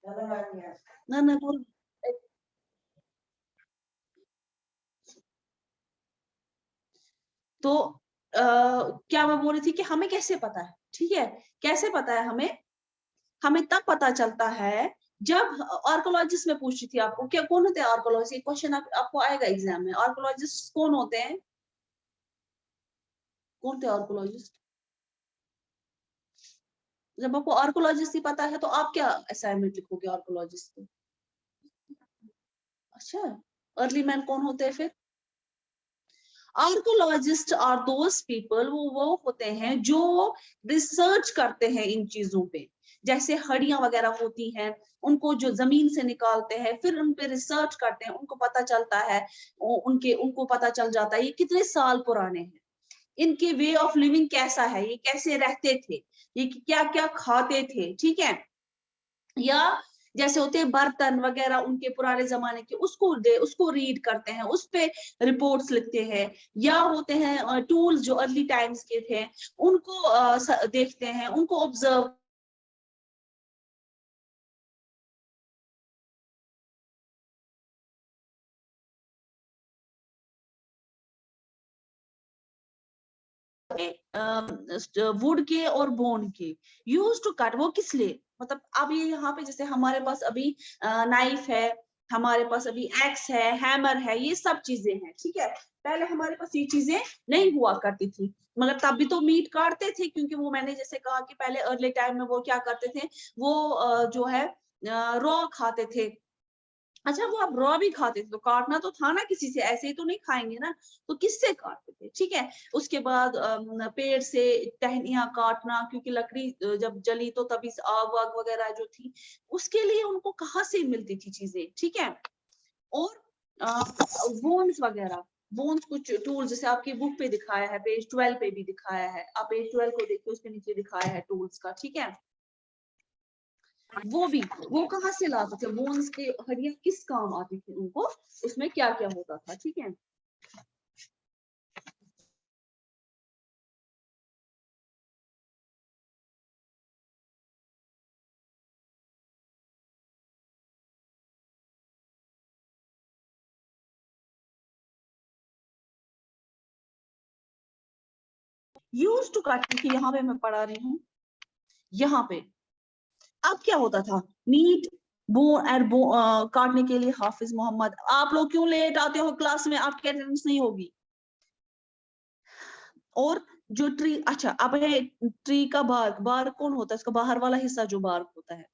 ना ना बोल। तो क्या मैं बोल रही थी कि हमें कैसे पता है, ठीक है, कैसे पता है हमें तब पता चलता है जब आर्कोलॉजिस्ट में पूछ रही थी आपको, क्या कौन होते हैं आर्कोलॉजिस्ट, ये क्वेश्चन आपको आएगा एग्जाम में। आर्कोलॉजिस्ट कौन होते हैं, कौन थे आर्कोलॉजिस्ट? जब आपको आर्कोलॉजिस्ट ही पता है तो आप क्या असाइनमेंट लिखोगे आर्कोलॉजिस्ट को? अच्छा, अर्ली मैन कौन होते हैं फिर? आर्कोलॉजिस्ट आर दोस पीपल, वो होते हैं जो रिसर्च करते हैं इन चीजों पे। जैसे हड्डियां वगैरह होती हैं, उनको जो जमीन से निकालते हैं, फिर उन पे रिसर्च करते हैं, उनको पता चलता है, उनको पता चल जाता है ये कितने साल पुराने हैं, इनके वे ऑफ लिविंग कैसा है, ये कैसे रहते थे, ये क्या क्या खाते थे, ठीक है। या जैसे होते हैं बर्तन वगैरह उनके पुराने जमाने के, उसको रीड करते हैं, उस पे रिपोर्ट्स लिखते हैं। या होते हैं टूल्स जो अर्ली टाइम्स के थे, उनको देखते हैं, उनको ऑब्जर्व वुड के और बोन के यूज टू कट। वो किस लिए, मतलब अब ये यहाँ पे जैसे हमारे पास अभी नाइफ है, हमारे पास अभी एक्स है, हैमर है, ये सब चीजें हैं, ठीक है। पहले हमारे पास ये चीजें नहीं हुआ करती थी, मगर तब भी तो मीट काटते थे, क्योंकि वो मैंने जैसे कहा कि पहले अर्ली टाइम में वो क्या करते थे, वो जो है रॉ खाते थे। अच्छा, वो आप रॉ भी खाते थे तो काटना तो था ना किसी से, ऐसे ही तो नहीं खाएंगे ना, तो किससे काटते थे, ठीक है। उसके बाद पेड़ से टहनियां काटना, क्योंकि लकड़ी जब जली तो तभी आग वाग वगैरह जो थी, उसके लिए उनको कहाँ से मिलती थी चीजें, ठीक है। और बोन्स वगैरह, बोन्स कुछ टूल जैसे आपकी बुक पे दिखाया है, पेज 12 पे भी दिखाया है, आप पेज 12 को देखिए, उसके नीचे दिखाया है टूल्स का, ठीक है। वो कहाँ से लाते थे, बोन्स के हड्डियां किस काम आती थी उनको, उसमें क्या क्या होता था, ठीक है। यूज टू कट, क्योंकि यहाँ पे मैं पढ़ा रही हूँ, यहाँ पे अब क्या होता था, मीट बोन एंड काटने के लिए। हाफिज मोहम्मद, आप लोग क्यों लेट आते हो क्लास में, आपकी अटेंडेंस नहीं होगी। और जो ट्री, अच्छा अब है ट्री का बार्क, बार्क कौन होता है, इसका बाहर वाला हिस्सा जो बार्क होता है,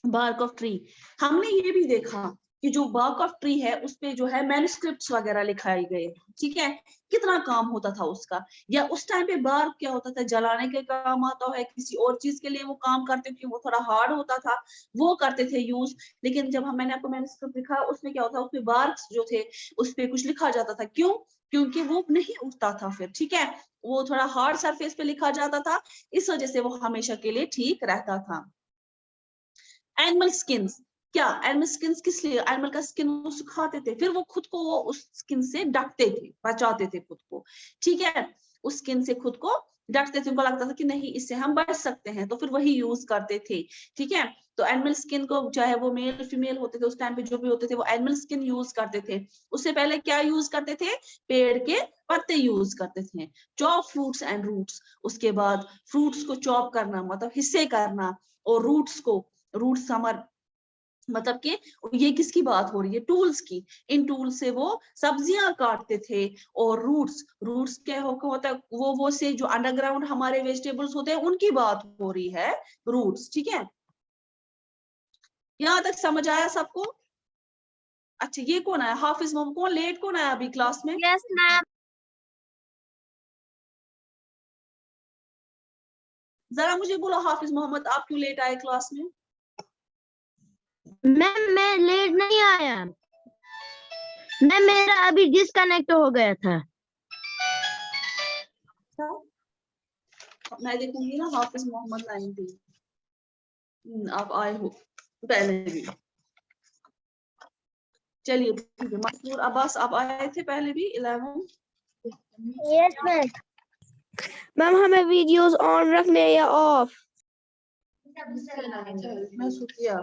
बार्क ऑफ ट्री। हमने ये भी देखा कि जो बार्क ऑफ ट्री है उस पे जो है मैन्युस्क्रिप्ट्स वगैरह लिखाए गए, ठीक है। कितना काम होता था उसका। या उस टाइम पे बार्क क्या होता था, जलाने के काम आता है, किसी और चीज के लिए वो काम करते थे, वो थोड़ा हार्ड होता था, वो करते थे यूज। लेकिन जब मैंने आपको मैन्युस्क्रिप्ट दिखा, उसमें क्या होता है, उसमें बार्क जो थे उस पे कुछ लिखा जाता था, क्यों, क्योंकि वो नहीं उठता था फिर, ठीक है। वो थोड़ा हार्ड सरफेस पे लिखा जाता था, इस वजह से वो हमेशा के लिए ठीक रहता था। एनिमल स्किन्स, क्या एनिमल स्किन्स किस लिए, एनिमल का स्किन वो सुखाते थे, फिर वो खुद को वो उस स्किन से ढकते थे, बचाते थे खुद को, ठीक है। उस स्किन से खुद को ढकते थे, उनको लगता था कि नहीं इससे हम बच सकते हैं, तो फिर वही यूज करते थे, ठीक है। तो एनिमल स्किन को, चाहे वो मेल फीमेल होते थे उस टाइम पे, जो भी होते थे, वो एनिमल स्किन यूज करते थे। उससे पहले क्या यूज करते थे, पेड़ के पत्ते यूज करते थे। चॉप फ्रूट्स एंड रूट्स, उसके बाद फ्रूट्स को चॉप करना मतलब हिस्से करना, और रूट्स हमारे मतलब कि ये किसकी बात हो रही है, टूल्स की। इन टूल्स से वो सब्जियां काटते थे। और रूट्स क्या होता है, वो से जो अंडरग्राउंड हमारे वेजिटेबल्स होते हैं उनकी बात हो रही है, रूट्स, ठीक है। यहाँ तक समझ आया सबको? अच्छा, ये कौन आया, हाफिज मोहम्मद, कौन लेट कौन आया अभी क्लास में? Yes ma'am. जरा मुझे बोलो हाफिज मोहम्मद, आप क्यों लेट आए क्लास में? मैम मैं लेट नहीं आया मैम, मेरा अभी डिस्कनेक्ट हो गया था। मैं देखूंगी ना, हाफिज मोहम्मद 90 आप आए हो पहले भी। चलिए ठीक है, मसरूर अब्बास आप आए थे पहले भी 11। Yes ma'am. मैम हमें वीडियोस ऑन रखने या ऑफ? मैं सुखिया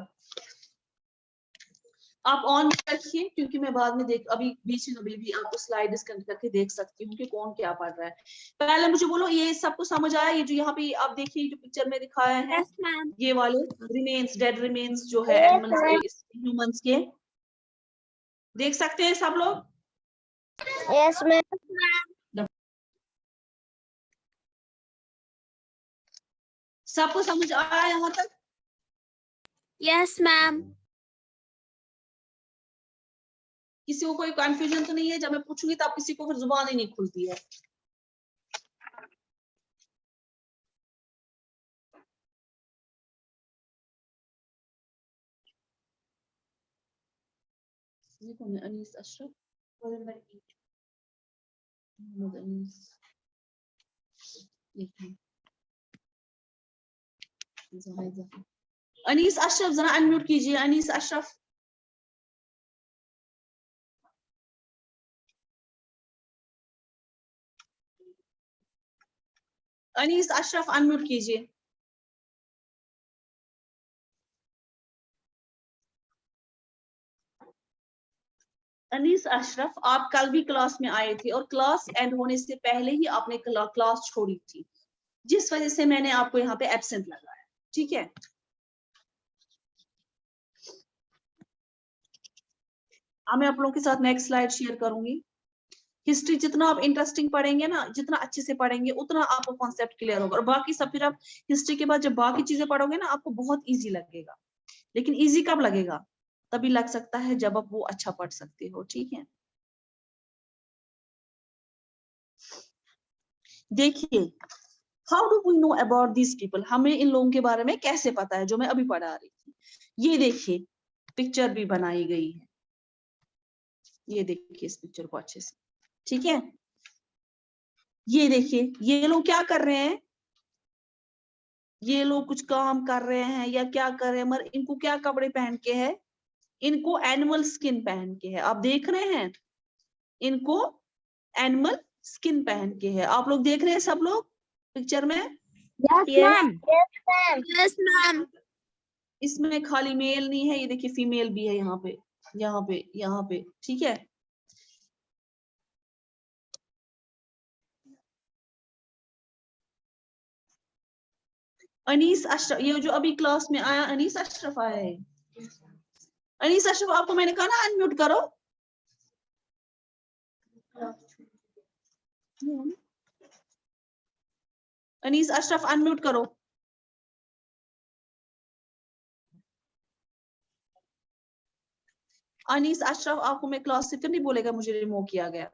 आप ऑन रखिए, क्योंकि मैं बाद में अभी बीच में भी आपको स्लाइड डिस्कनेक्ट करके देख सकती हूँ कि कौन क्या पढ़ रहा है। पहले मुझे बोलो, ये सबको समझ आया? ये जो यहाँ पे आप देखिए जो पिक्चर में दिखाया है, ये वाले रिमेन्स, डेड रिमेन्स जो है एनिमल्स ह्यूमंस के, देख सकते हैं सब लोग? Yes ma'am. सबको समझ आया यहाँ तक? Yes ma'am. किसी को कोई कंफ्यूजन तो नहीं है? जब मैं पूछूंगी तब किसी को फिर जुबान ही नहीं खुलती है। ये कौन है? अनीस अशरफ, मोहम्मद अनीस, अनीस अशरफ जरा अनम्यूट कीजिए। अनीस अशरफ, अनीस अशरफ अनम्यूट कीजिए। अनीस अशरफ, आप कल भी क्लास में आए थे और क्लास एंड होने से पहले ही आपने क्लास छोड़ी थी, जिस वजह से मैंने आपको यहाँ पे एब्सेंट लगाया। ठीक है, अब मैं आप लोगों के साथ नेक्स्ट स्लाइड शेयर करूंगी। हिस्ट्री जितना आप इंटरेस्टिंग पढ़ेंगे ना, जितना अच्छे से पढ़ेंगे, उतना आपको कॉन्सेप्ट क्लियर होगा। और बाकी सब फिर आप हिस्ट्री के बाद जब बाकी चीजें पढ़ोगे ना, आपको बहुत इजी लगेगा। लेकिन इजी कब लगेगा? तभी लग सकता है जब आप वो अच्छा पढ़ सकते हो। ठीक है, देखिए, how do we know about this people, हमें इन लोगों के बारे में कैसे पता है, जो मैं अभी पढ़ा रही थी। ये देखिए, पिक्चर भी बनाई गई है, ये देखिए इस पिक्चर को अच्छे से। ठीक है, ये देखिए, ये लोग क्या कर रहे हैं? ये लोग कुछ काम कर रहे हैं या क्या कर रहे हैं, मगर इनको क्या कपड़े पहन के है? इनको एनिमल स्किन पहन के है। आप देख रहे हैं, इनको एनिमल स्किन पहन के है। आप लोग देख रहे हैं सब लोग पिक्चर में? Yes ma'am. Yes ma'am. Yes ma'am. इसमें खाली मेल नहीं है, ये देखिए फीमेल भी है यहाँ पे, यहाँ पे, यहाँ पे। ठीक है, अनीस अशरफ, ये जो अभी क्लास में आया अनीस अशरफ आया है। अनीस अशरफ, आपको मैंने कहा ना अनम्यूट करो। अनीस अशरफ अनम्यूट करो। अनीस अशरफ, आपको मैं क्लास से फिर नहीं बोलेगा मुझे रिमूव किया गया।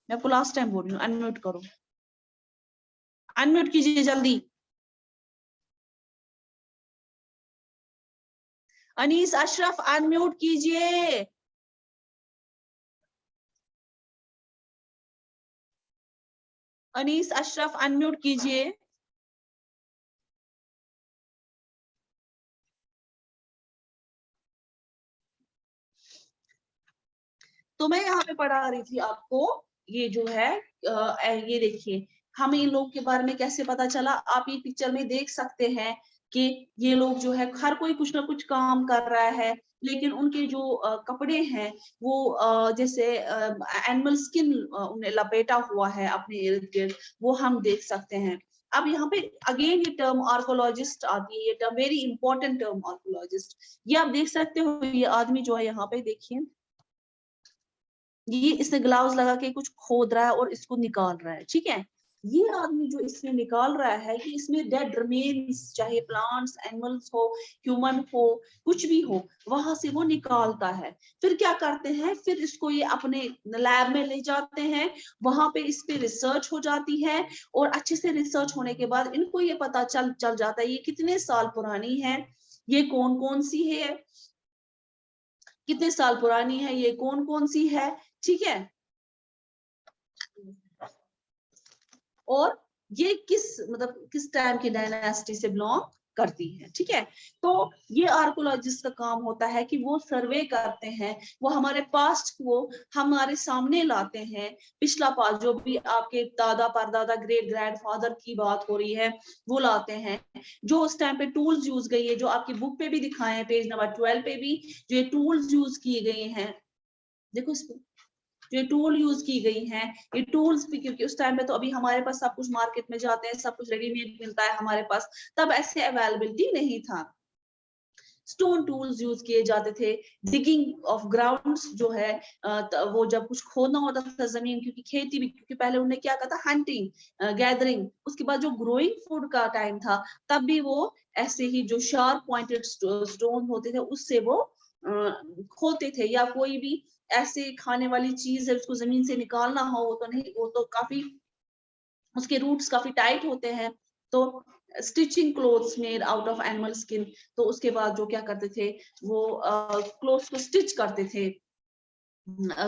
मैं आपको लास्ट टाइम बोल रही हूँ, अनम्यूट करो, अनम्यूट कीजिए जल्दी। अनीस अशरफ अनम्यूट कीजिए। अनीस अशरफ अनम्यूट कीजिए। तो मैं यहाँ पे पढ़ा रही थी आपको, ये जो है ये देखिए, हमें इन लोग के बारे में कैसे पता चला। आप ये पिक्चर में देख सकते हैं कि ये लोग जो है हर कोई कुछ ना कुछ काम कर रहा है, लेकिन उनके जो कपड़े हैं वो जैसे एनिमल स्किन उन्हें लपेटा हुआ है अपने इर्द गिर्द, वो हम देख सकते हैं। अब यहाँ पे अगेन ये टर्म आर्कोलॉजिस्ट आती है, ये term very important term archaeologist. ये आप देख सकते हो, ये आदमी जो है यहाँ पे देखिए, ये इसने ग्लव्स लगा के कुछ खोद रहा है और इसको निकाल रहा है। ठीक है, ये आदमी जो इसमें निकाल रहा है, कि इसमें डेड रिमेन्स, चाहे प्लांट्स, एनिमल्स हो, ह्यूमन हो, कुछ भी हो, वहां से वो निकालता है। फिर क्या करते हैं? फिर इसको ये अपने लैब में ले जाते हैं, वहां पे इस पे रिसर्च हो जाती है, और अच्छे से रिसर्च होने के बाद इनको ये पता चल जाता है ये कितने साल पुरानी है, ये कौन कौन सी है, कितने साल पुरानी है, ये कौन कौन सी है। ठीक है, और ये किस टाइम की डायनेस्टी से बिलोंग करती है। ठीक है, तो ये आर्कोलॉजिस्ट का काम होता है कि वो सर्वे करते हैं, वो हमारे पास्ट को हमारे सामने लाते हैं, पिछला पास्ट जो भी आपके दादा परदादा ग्रेट ग्रैंडफादर की बात हो रही है वो लाते हैं, जो उस टाइम पे टूल्स यूज गई है, जो आपकी बुक पे भी दिखाए हैं पेज नंबर 12 पे भी जो ये टूल्स यूज किए गए हैं, देखो इस पे जो टूल यूज की गई हैं, ये टूल्स भी, क्योंकि उस टाइम पे तो अभी हमारे पास सब कुछ मार्केट में जाते हैं, सब कुछ रेडीमेड मिलता है हमारे पास, तब ऐसे अवेलेबिलिटी नहीं था। स्टोन टूल्स यूज किए जाते थे, डिगिंग ऑफ ग्राउंड्स जो है वो जब कुछ खोदना होता था जमीन, क्योंकि खेती भी, क्योंकि पहले उन्होंने क्या कहा था, हंटिंग गैदरिंग, उसके बाद जो ग्रोइंग फूड का टाइम था तब भी वो ऐसे ही जो शार्प पॉइंटेड स्टोन होते थे उससे वो खोदते थे, या कोई भी ऐसे खाने वाली चीज है उसको जमीन से निकालना हो, वो तो नहीं, वो तो काफी उसके रूट्स काफी टाइट होते हैं, तो stitching clothes made out of animal skin, तो उसके बाद जो क्या करते थे वो क्लोथ्स को स्टिच करते थे,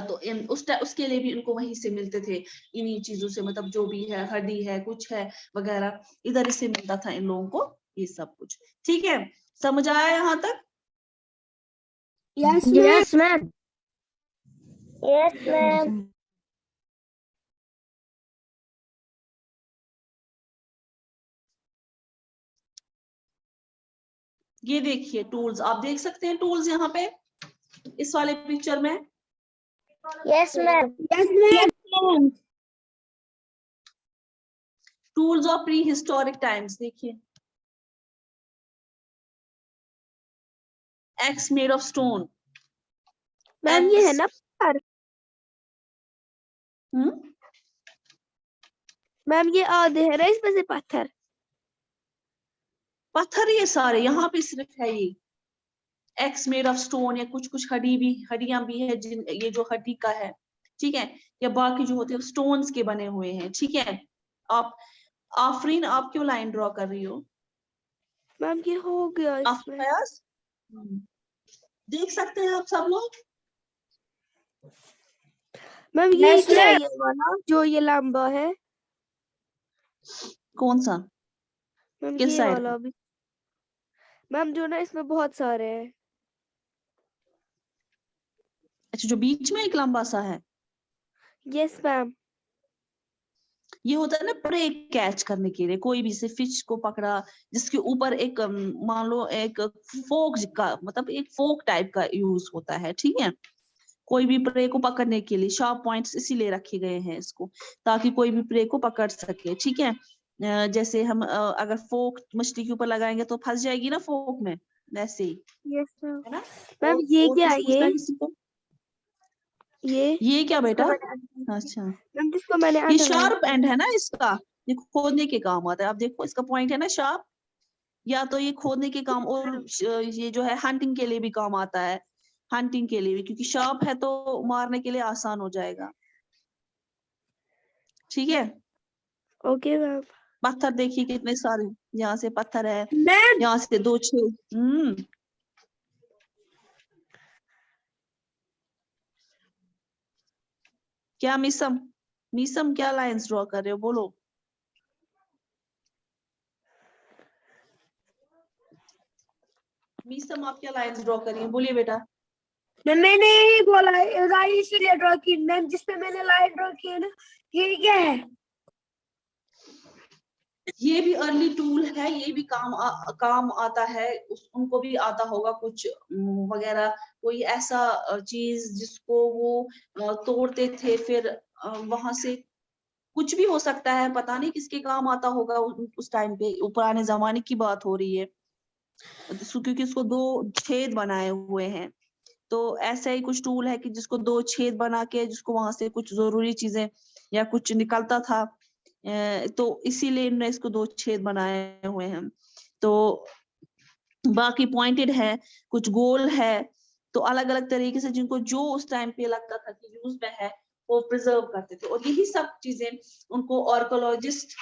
तो उसके लिए भी उनको वहीं से मिलते थे, इन्हीं चीजों से, मतलब जो भी है हड्डी है कुछ है वगैरह, इधर से मिलता था इन लोगों को ये सब कुछ। ठीक है, समझ आया यहाँ तक? Yes ma'am. Yes ma'am. ये देखिए टूल्स, आप देख सकते हैं टूल्स यहाँ पे इस वाले पिक्चर में। Yes ma'am. Yes ma'am. Tools of prehistoric times, देखिए axe made of stone. Ma'am ये है ना पत्थर? मैम ये आधे है ना इसमें से पत्थर? पत्थर ये सारे यहाँ पे सिर्फ है ये एक्स मेड ऑफ स्टोन, या कुछ कुछ हड्डियां भी है, जिन ये जो हड्डी का है, ठीक है, या बाकी जो होते हैं स्टोन्स के बने हुए हैं। ठीक है, आप आफरीन आप क्यों लाइन ड्रॉ कर रही हो? मैम ये हो गया इसमें। फयाज देख सकते हैं आप सब लोग? मैम ये क्या है ये वाला जो ये लंबा है? कौन सा? मैम किस ये साइड वाला भी मैम, जो ना इसमें बहुत सारे हैं। अच्छा, जो बीच में एक लंबा सा है, यस मैम। ये होता है ना प्रे कैच करने के लिए, कोई भी से फिश को पकड़ा जिसके ऊपर एक मान लो एक फोक का, मतलब एक फोक टाइप का यूज होता है। ठीक है, कोई भी प्रे को पकड़ने के लिए शार्प पॉइंट्स इसीलिए रखे गए हैं इसको, ताकि कोई भी प्रे को पकड़ सके। ठीक है, जैसे हम अगर फोक मछली के ऊपर लगाएंगे तो फंस जाएगी ना फोक में, वैसे ही यस मैम। है ना। मैम ये और क्या कुछ है पूछना है किसी को? ये क्या बेटा? अच्छा, मैम जिसको मैंने ये अंडरलाइन शार्प एंड है ना इसका, ये खोदने के काम आता है। आप देखो इसका पॉइंट है ना शार्प, या तो ये खोदने के काम, और ये जो है हंटिंग के लिए भी काम आता है, हंटिंग के लिए भी, क्योंकि शार्प है तो मारने के लिए आसान हो जाएगा। ठीक है, ओके मैम। पत्थर देखिए कितने सारे, यहाँ से पत्थर है, मैम यहाँ से 2 छेद। क्या मिसम, मिसम क्या लाइंस ड्रॉ कर रहे हो, बोलो? मिसम आप क्या लाइंस ड्रॉ कर रही है, बोलिए बेटा? मैंने यही बोला लाइन इसीलिए ड्रॉ की मैम, जिसपे मैंने लाइन ड्रॉ की है ना, ये क्या है? ये भी अर्ली टूल है, ये भी काम आता है, उनको भी आता होगा कुछ वगैरह, कोई ऐसा चीज जिसको वो तोड़ते थे, फिर वहां से कुछ भी हो सकता है, पता नहीं किसके काम आता होगा उस टाइम पे, पुराने जमाने की बात हो रही है, क्योंकि उसको 2 छेद बनाए हुए हैं, तो ऐसा ही कुछ टूल है कि जिसको 2 छेद बना के, जिसको वहां से कुछ जरूरी चीजें या कुछ निकलता था, तो इसीलिए इन्होंने इसको 2 छेद बनाए हुए हैं। तो बाकी पॉइंटेड है, कुछ गोल है, तो अलग अलग तरीके से जिनको जो उस टाइम पे लगता था कि यूज में है वो प्रिजर्व करते थे, और यही सब चीजें उनको आर्कोलॉजिस्ट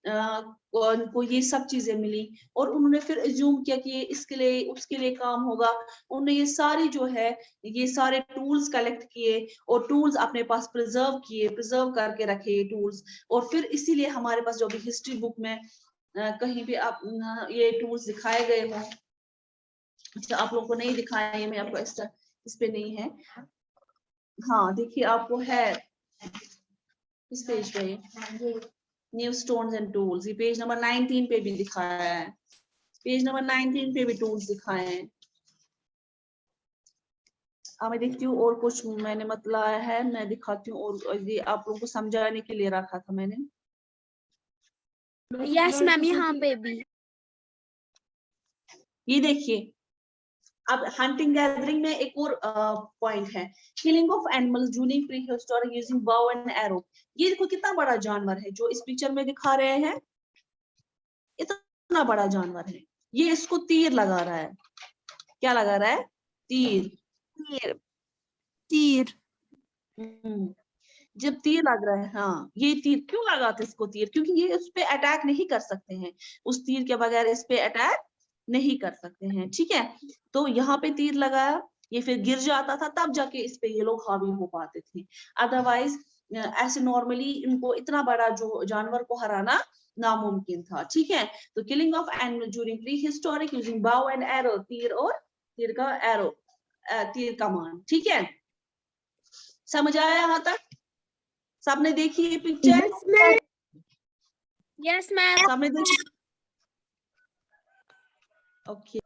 उनको ये सब चीजें मिली, और उन्होंने फिर एज्यूम किया कि इसके लिए उसके लिए काम होगा। उन्होंने ये सारी जो है ये सारे टूल्स कलेक्ट किए और टूल्स अपने पास प्रिजर्व करके रखे ये टूल्स, और फिर इसीलिए हमारे पास जो भी हिस्ट्री बुक में कहीं भी आप ये टूल्स दिखाए गए हों। अच्छा, आप लोगों को नहीं दिखाया है, मैं आपको इस पे नहीं है। हाँ देखिए, आपको है इस पेज पे न्यू स्टोन्स एंड टूल्स, ये पेज नंबर 19 पे भी दिखाया है, पेज नंबर 19 पे भी टूल्स दिखाए हैं। मैं देखती हूँ और कुछ मैंने मतलब है, मैं दिखाती हूँ, और ये आप लोगों को समझाने के लिए रखा था मैंने। यस मैम, यहाँ पे भी ये देखिए, अब हंटिंग गैदरिंग में एक और पॉइंट है, killing of animals during pre historic using बाउ एंड एरो। ये देखो कितना बड़ा जानवर है जो इस पिक्चर में दिखा रहे हैं, इतना बड़ा जानवर है, ये इसको तीर लगा रहा है। क्या लगा रहा है? तीर। तीर तीर जब तीर लग रहा है, हाँ ये तीर क्यों लगाते इसको तीर, क्योंकि ये उस पे अटैक नहीं कर सकते हैं, उस तीर के बगैर इस पे अटैक नहीं कर सकते हैं, ठीक है। तो यहाँ पे तीर लगाया, ये फिर गिर जाता था, तब जाके इस पे ये लोग हावी हो पाते थे। अदरवाइज ऐसे नॉर्मली इनको इतना बड़ा जो जानवर को हराना नामुमकिन था, ठीक है। तो killing of animal during pre historic using बाउ एंड एरो, तीर और तीर का एरो, तीर कमान, ठीक है। समझ आया यहाँ तक? सबने देखी ये picture? Yes ma'am, yes ma'am. सबने देखी? ओके,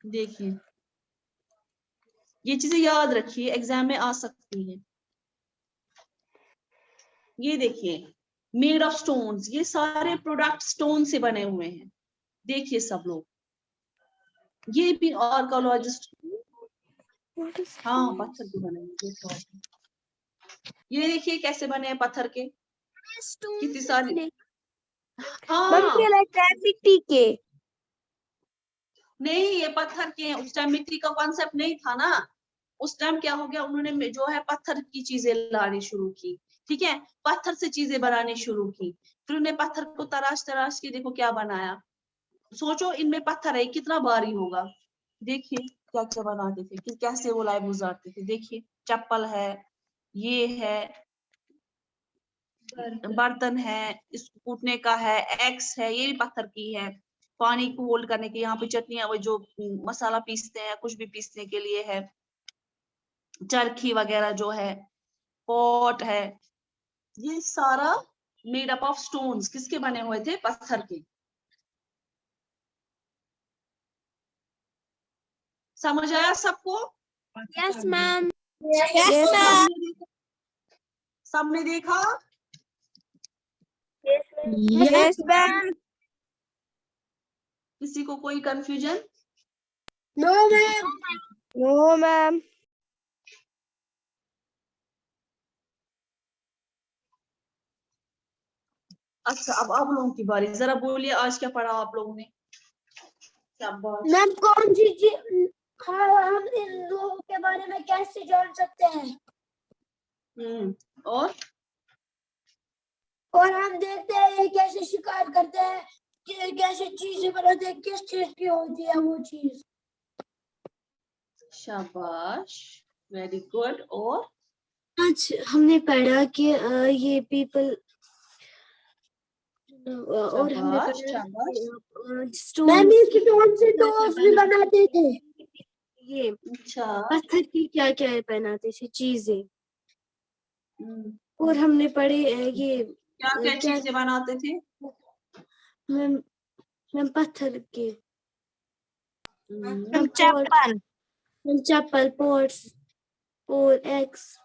देखिए ये चीजें याद रखिए, एग्जाम में आ सकती है। ये देखिए, मेड ऑफ स्टोन्स, ये सारे प्रोडक्ट स्टोन से बने हुए हैं, देखिए सब लोग, ये भी आर्कोलॉजिस्ट, हाँ पत्थर के बने हुए, देखो ये देखिए कैसे बने हैं पत्थर के, कितनी सारी, मैम हाँ ये लगता है मिट्टी के। नहीं ये पत्थर के हैं, उस टाइम मिट्टी का कॉन्सेप्ट नहीं था ना, उस टाइम क्या हो गया, उन्होंने जो है पत्थर की चीजें लानी शुरू की, ठीक है, पत्थर से चीजें बनानी शुरू की, फिर उन्हें पत्थर को तराश तराश के देखो क्या बनाया। सोचो इनमें पत्थर है, कितना भारी होगा, देखिए क्या क्या बनाते थे, कि कैसे वो लाइफ गुजारते थे, देखिए चप्पल है, ये है बर्तन है, इसको कूटने का है, एक्स है, ये भी पत्थर की है, पानी को होल्ड करने की, यहाँ पे चटनियां, वो जो मसाला पीसते हैं, कुछ भी पीसने के लिए है, चरखी वगैरह जो है, पॉट है, ये सारा मेड अप ऑफ स्टोन्स, किसके बने हुए थे? पत्थर के। समझ आया सबको? Yes ma'am, yes ma'am. सबने देखा? Yes ma'am. किसी को कोई confusion? No ma'am, no ma'am. अच्छा, अब आप लोगों की बारी, जरा बोलिए आज क्या पढ़ा आप लोगों ने? शाबाश। मैम कौन सी चीज, हाँ हम इन लोगों के बारे में कैसे जान सकते हैं? और हम देखते हैं ये कैसे शिकार करते हैं, कैसे चीजें बनाते हैं, किस चीज की होती है वो चीज। शाबाश, वेरी गुड। और आज हमने पढ़ा कि ये पीपल और हमने शाबाश पढ़ा शाबाश। मैम स्टोन्स इसकी कौन से टॉप्स भी बनाते थे? ये अच्छा, पत्थर की क्या क्या बनाते थे चीजें। हम्म, और हमने पढ़े ये क्या क्या क्या चीजें बनाते थे? मैम मैम पत्थर के हम्म, चप्पल। चप्पल, पॉट्स और एग्स।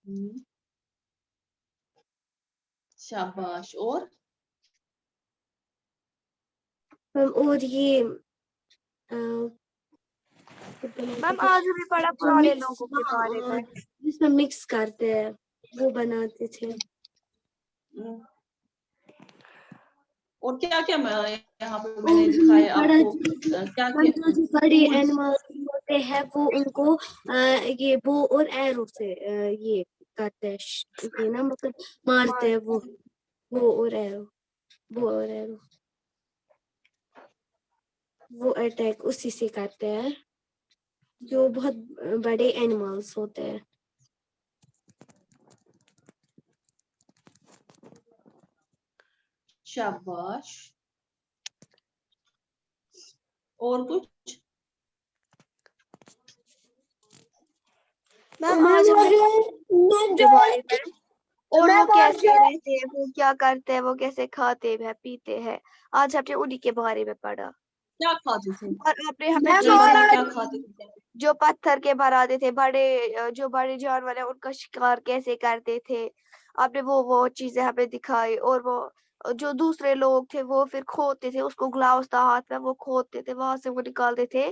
हम्म, शाबाश। और मैम और ये मैम आज भी पढ़ा पुराने लोगों के बारे में। जिसमें मिक्स करते हैं वो बनाते थे। हम्म, और क्या क्या यहाँ पे और मैंने हमने दिखाया पढ़ा आपको, क्या क्या जो बड़े टूल्स। एनिमल्स होते हैं वो उनको ये बो और एरो से ये करते हैं ये ना मतलब मारते हैं वो और एरो, वो और एरो वो अटैक उसी से करते हैं। जो बहुत बड़े एनिमल्स होते हैं। शाबाश। और कुछ? मैम आज हमने के बारे में और वो कैसे रहते हैं, वो क्या करते हैं, वो कैसे खाते हैं पीते हैं, आज हमने उन्हीं के बारे में पढ़ा। क्या खाते थे? और आपने हमें ये बताओ क्या खाते थे? जो पत्थर के बनाते थे, बड़े जो बड़े जानवर है उनका शिकार कैसे करते थे, आपने वो चीजें हमें दिखाई। और वो जो दूसरे लोग थे वो फिर खोदते थे, उसको ग्लव्स था हाथ में, वो खोदते थे, वहां से वो निकालते थे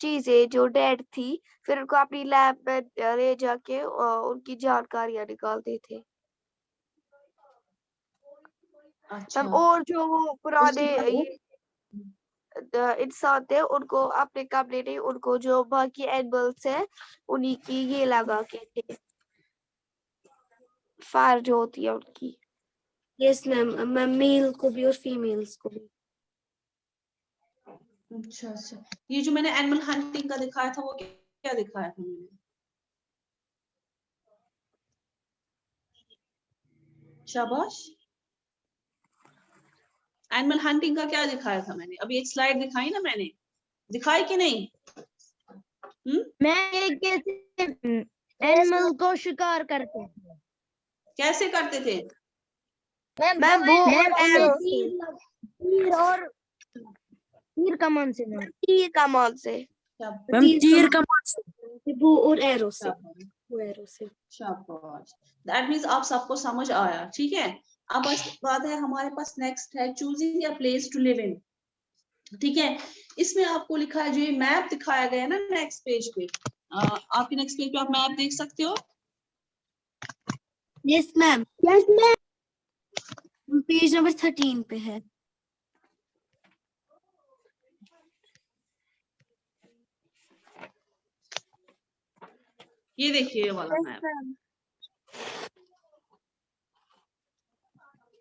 चीजें जो डेड थी, फिर उनको अपनी लैब में ले जाके उनकी जानकारियां निकालते थे। अच्छा। और जो वो पुराने उसके बाद ये इंसान थे, उनको अपने कपड़े नहीं, उनको जो बाकी एनिमल्स है उन्हीं की ये लगा के थे, फार जो होती है उनकी। यस मैम, मेल को भी और फीमेल्स को भी। अच्छा अच्छा, ये जो मैंने एनिमल हंटिंग का दिखाया था वो क्या दिखाया था मैंने? शाबाश। एनिमल हंटिंग का क्या दिखाया था मैंने? अभी एक स्लाइड दिखाई ना मैंने, दिखाई कि नहीं? मैं कैसे एनिमल को शिकार करते हैं? कैसे करते थे? मैम वो और एरो से, तीर और तीर कमान से मार। तीर कमान से। तीर कमान से, वो और एरो से, शाबाश। वो एरो से। शाबाश। दैट मीन्स आप सबको समझ आया, ठीक है। अब बस बात है हमारे पास नेक्स्ट है choosing a place to live in, ठीक है। इसमें आपको लिखा है जो ये मैप दिखाया गया है ना नेक्स्ट पेज पे, आपके नेक्स्ट पेज पे आप मैप देख सकते हो। Yes ma'am, yes ma'am. Page number 13 पे है। ये देखिए ये वाला मैप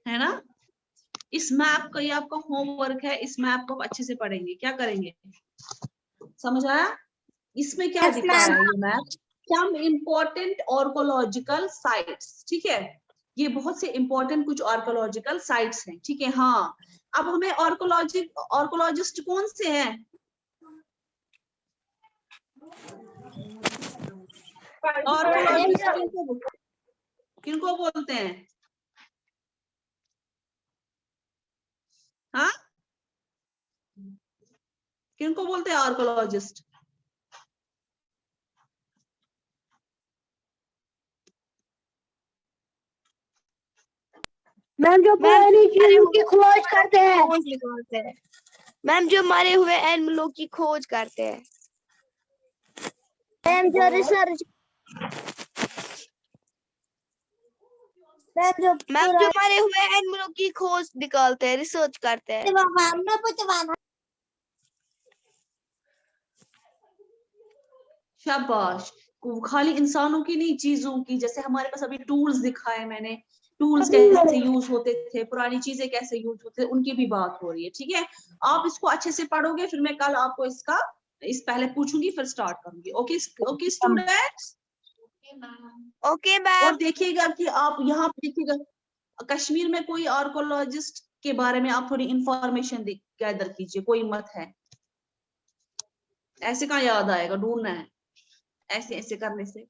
है ना। इस मैप का ये आपका होमवर्क है, इस मैप को आप अच्छे से पढ़ेंगे। क्या करेंगे, समझ आया? इसमें क्या दिखाया है ये map? Some important archaeological sites, ठीक है। ये बहुत से इम्पोर्टेंट कुछ आर्कोलॉजिकल साइट्स हैं, ठीक है। हाँ, अब हमें आर्कोलॉजिस्ट कौन से हैं? आर्कोलॉजिस्ट किनको बोलते हैं? हाँ, किनको बोलते हैं आर्कोलॉजिस्ट? मैम जो पुरानी चीजों की खोज करते हैं। खोज निकालते हैं। मैम जो मरे हुए एनिमलों की खोज करते हैं। मैम जो रिसर्च, मैम जो मरे हुए एनिमलों की खोज निकालते हैं, रिसर्च करते हैं। शाबाश। खाली इंसानों की नहीं, चीजों की। जैसे हमारे पास अभी टूल्स दिखाए मैंने, टूल्स कैसे यूज होते थे, पुरानी चीजें कैसे यूज होते थे, उनकी भी बात हो रही है, ठीक है। आप इसको अच्छे से पढ़ोगे, फिर मैं कल आपको इसका पहले पूछूंगी फिर स्टार्ट करूंगी। Okay okay students. ओके और मैम। देखिएगा कि आप यहाँ पे देखिएगा कश्मीर में कोई आर्कोलॉजिस्ट के बारे में आप थोड़ी इंफॉर्मेशन गैदर कीजिए, कोई मत है। ऐसे कहाँ याद आएगा, ढूंढना है ऐसे ऐसे करने से।